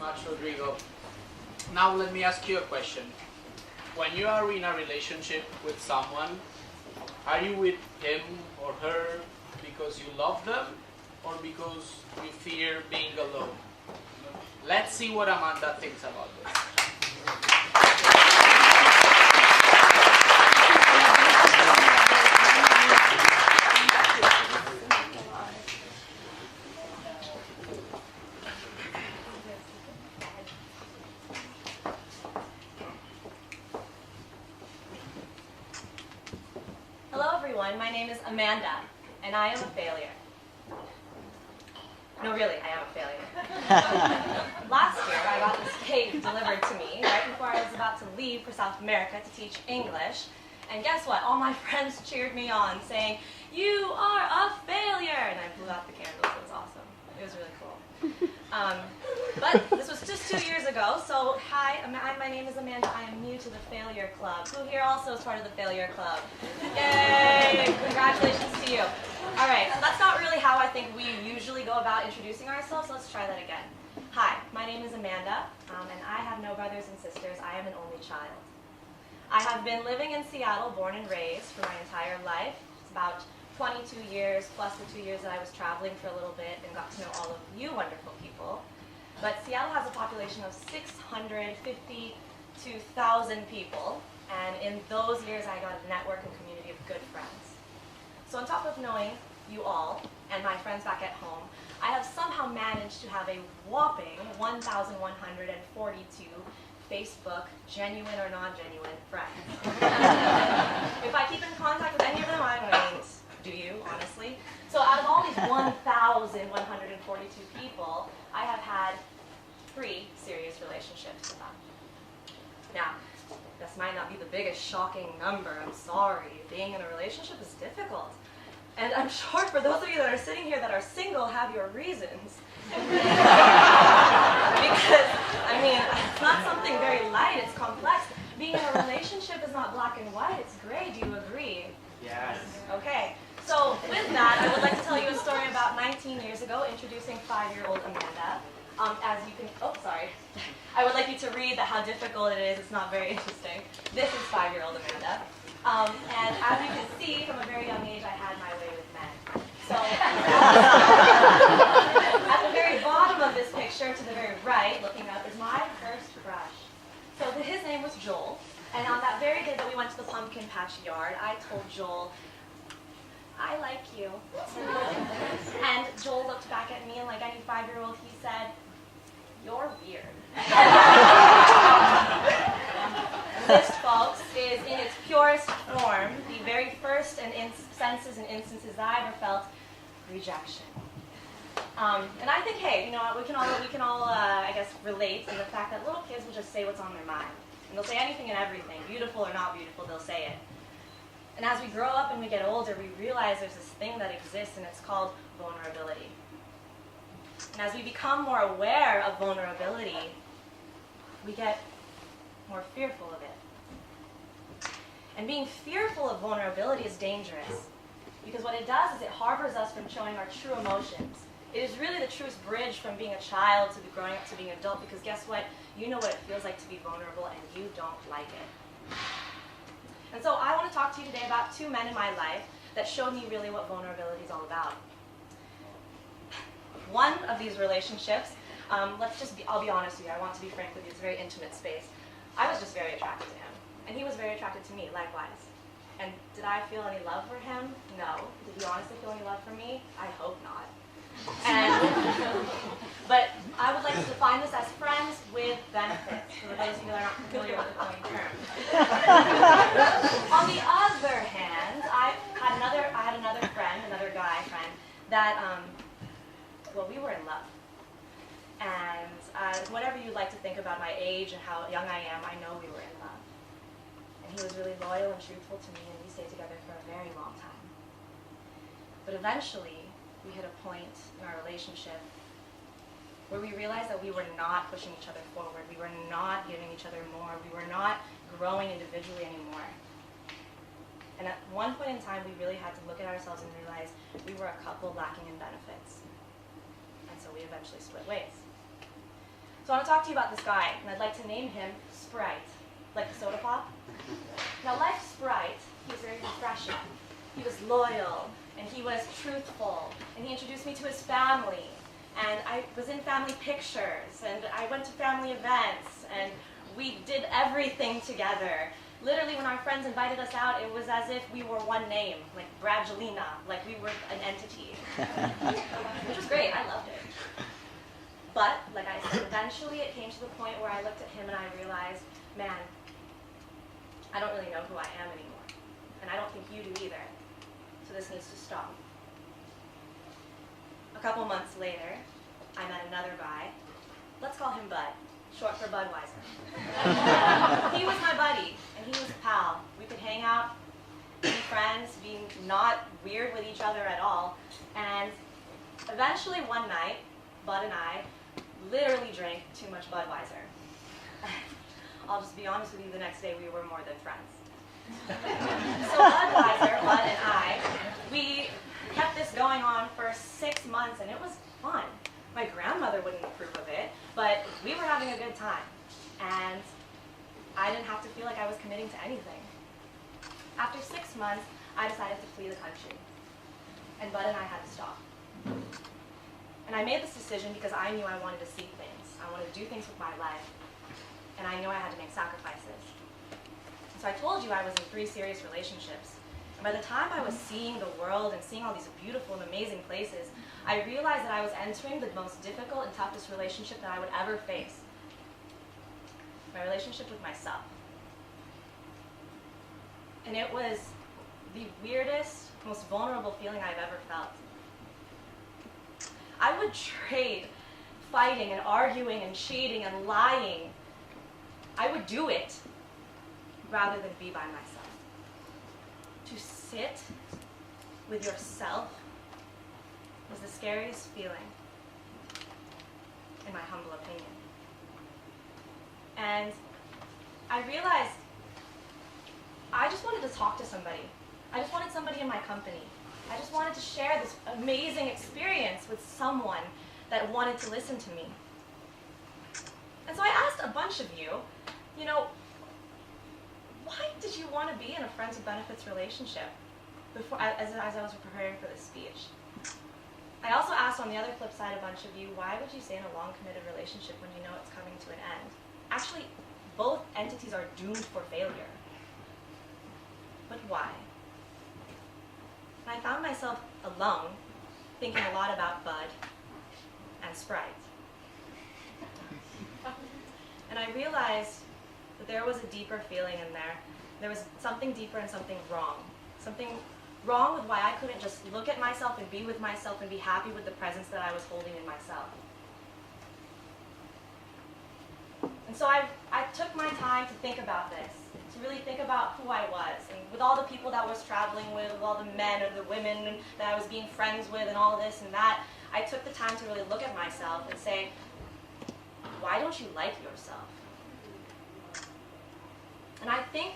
much, Rodrigo. Now let me ask you a question. When you are in a relationship with someone, are you with him or her because you love them or because you fear being alone? Let's see what Amanda thinks about this. Hello everyone, my name is Amanda, and I am a failure. No, really, I am a failure. Last year, I got this cake delivered to me right before I was about to leave for South America to teach English. And guess what? All my friends cheered me on, saying, "You are a failure!" And I blew out the candles. It was awesome. It was really cool. But this was just 2 years ago, so hi, my name is Amanda. I am new to the Failure Club. Who here also is part of the Failure Club? Yay! Congratulations to you. All right, so that's not really how I think we usually go about introducing ourselves, so let's try that again. Hi, my name is Amanda, and I have no brothers and sisters. I am an only child. I have been living in Seattle, born and raised, for my entire life. It's about 22 years, plus the 2 years that I was traveling for a little bit and got to know all of you wonderful people. But Seattle has a population of 652,000 people, and in those years I got a network and community of good friends. So on top of knowing you all and my friends back at home, I have somehow managed to have a whopping 1,142 Facebook genuine or non-genuine friends. If I keep in contact with any of them, I mean, do you, honestly? So out of all these 1,142 people, I have had 3 serious relationships with them. Now, this might not be the biggest shocking number, I'm sorry. Being in a relationship is difficult. And I'm sure for those of you that are sitting here that are single have your reasons. Because, I mean, it's not something very light, it's complex. Being in a relationship is not black and white, it's gray. Do you agree? Yes. Okay. So with that, I would like to tell you a story about 19 years ago, introducing 5-year-old Amanda. As you can, I would like you to read that how difficult it is. It's not very interesting. This is 5-year-old Amanda. And as you can see, from a very young age, I had my way with men. So at the very bottom of this picture, to the very right, looking up, is my first crush. So his name was Joel. And on that very day that we went to the pumpkin patch yard, I told Joel, "I like you." And Joel looked back at me, and like any 5-year-old, he said, "You're weird." This, folks, is in its purest form the very first senses and instances that I ever felt rejection. And I think, hey, you know what, we can all, I guess, relate in the fact that little kids will just say what's on their mind. And they'll say anything and everything, beautiful or not beautiful, they'll say it. And as we grow up and we get older, we realize there's this thing that exists, and it's called vulnerability. And as we become more aware of vulnerability, we get more fearful of it. And being fearful of vulnerability is dangerous, because what it does is it harbors us from showing our true emotions. It is really the truest bridge from being a child to growing up to being an adult, because guess what? You know what it feels like to be vulnerable, and you don't like it. And so I want to talk to you today about 2 men in my life that showed me really what vulnerability is all about. One of these relationships, I'll be honest with you, I want to be frank with you, it's a very intimate space. I was just very attracted to him, and he was very attracted to me, likewise. And did I feel any love for him? No. Did he honestly feel any love for me? I hope not. But I would like to define this as friends with benefits, for those of you that are not familiar with the coined term. On the other hand, I had another friend, another guy friend, that, we were in love. And whatever you'd like to think about my age and how young I am, I know we were in love. And he was really loyal and truthful to me, and we stayed together for a very long time. But eventually, we hit a point in our relationship where we realized that we were not pushing each other forward. We were not giving each other more. We were not growing individually anymore. And at one point in time, we really had to look at ourselves and realize we were a couple lacking in benefits. And so we eventually split ways. So So I want to talk to you about this guy, and I'd like to name him Sprite, like the soda pop. Now, like Sprite, he was very refreshing. He was loyal, and he was truthful, and he introduced me to his family. And I was in family pictures, and I went to family events, and we did everything together. Literally, when our friends invited us out, it was as if we were one name, like Bradgelina, like we were an entity. Which was great, I loved it. But, like I said, eventually it came to the point where I looked at him and I realized, man, I don't really know who I am anymore. And I don't think you do either. So this needs to stop. A couple months later, I met another guy. Let's call him Bud, short for Budweiser. He was my buddy, and he was a pal. We could hang out, be friends, be not weird with each other at all. And eventually one night, Bud and I literally drank too much Budweiser. I'll just be honest with you, the next day we were more than friends. So Budweiser, Bud and I, we kept this going on for 6 months, and it was fun. My grandmother wouldn't approve of it, but we were having a good time. And I didn't have to feel like I was committing to anything. After 6 months, I decided to flee the country. And Bud and I had to stop. And I made this decision because I knew I wanted to see things. I wanted to do things with my life. And I knew I had to make sacrifices. So I told you I was in 3 serious relationships. And by the time I was seeing the world and seeing all these beautiful and amazing places, I realized that I was entering the most difficult and toughest relationship that I would ever face. My relationship with myself. And it was the weirdest, most vulnerable feeling I've ever felt. I would trade fighting and arguing and cheating and lying. I would do it rather than be by myself. To sit with yourself was the scariest feeling, in my humble opinion. And I realized I just wanted to talk to somebody. I just wanted somebody in my company. I just wanted to share this amazing experience with someone that wanted to listen to me. And so I asked a bunch of you, why did you want to be in a friends with benefits relationship before, as I was preparing for this speech? I also asked on the other flip side a bunch of you, why would you stay in a long committed relationship when you know it's coming to an end? Actually, both entities are doomed for failure. But why? And I found myself alone, thinking a lot about Bud and Sprite. And I realized that there was a deeper feeling in there. There was something deeper and something wrong. Something wrong with why I couldn't just look at myself and be with myself and be happy with the presence that I was holding in myself. And so I took my time to think about this, to really think about who I was, and with all the people that I was traveling with all the men or the women that I was being friends with and all this and that, I took the time to really look at myself and say, why don't you like yourself? And I think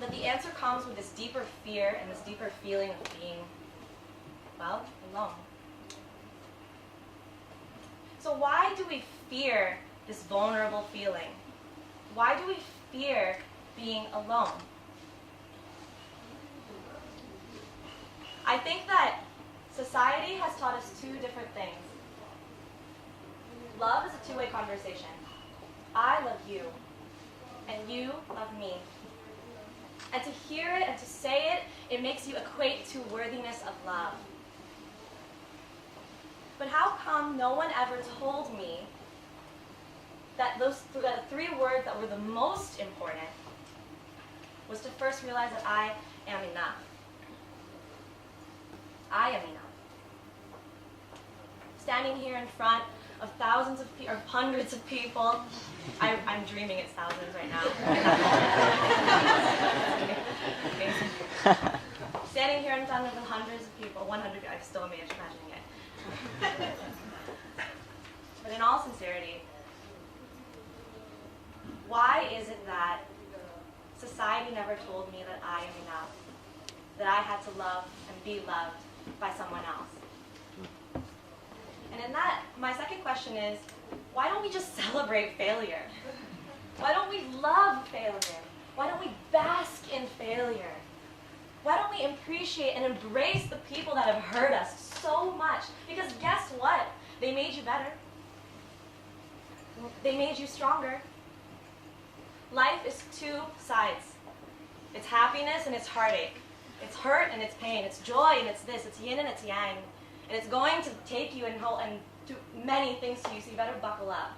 that the answer comes with this deeper fear and this deeper feeling of being, well, alone. So why do we fear this vulnerable feeling? Why do we fear being alone? I think that society has taught us 2 different things. Love is a 2-way conversation. I love you, and you love me. And to hear it and to say it, it makes you equate to worthiness of love. But how come no one ever told me that the 3 words that were the most important was to first realize that I am enough. I am enough. Standing here in front of thousands of or hundreds of people, I'm dreaming it's thousands right now. Standing here in front of hundreds of people, 100, I'm still imagining it. But in all sincerity, why is it that society never told me that I am enough, that I had to love and be loved by someone else? And in that, my second question is, Why don't we just celebrate failure? Why don't we love failure? Why don't we bask in failure? Why don't we appreciate and embrace the people that have hurt us so much? Because guess what? They made you better. They made you stronger. Life is two sides. It's happiness and it's heartache. It's hurt and it's pain. It's joy and it's this. It's yin and it's yang. And it's going to take you and do many things to you, so you better buckle up.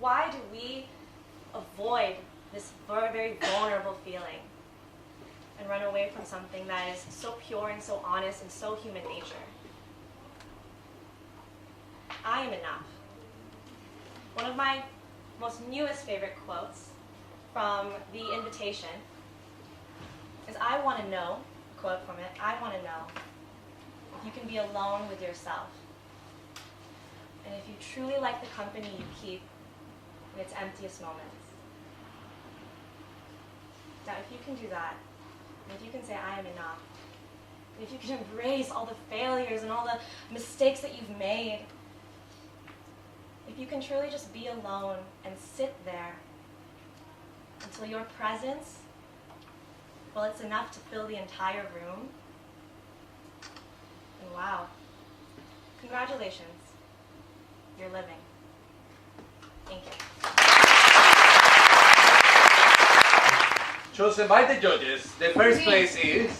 Why do we avoid this very, very vulnerable feeling and run away from something that is so pure and so honest and so human nature? I am enough. One of my most newest favorite quotes from The Invitation is, I want to know, quote from it, I want to know if you can be alone with yourself. And if you truly like the company you keep in its emptiest moments. Now, if you can do that, and if you can say, I am enough, and if you can embrace all the failures and all the mistakes that you've made, if you can truly just be alone and sit there until your presence, well, it's enough to fill the entire room, and wow, congratulations, you're living. Thank you. Chosen by the judges, the first place is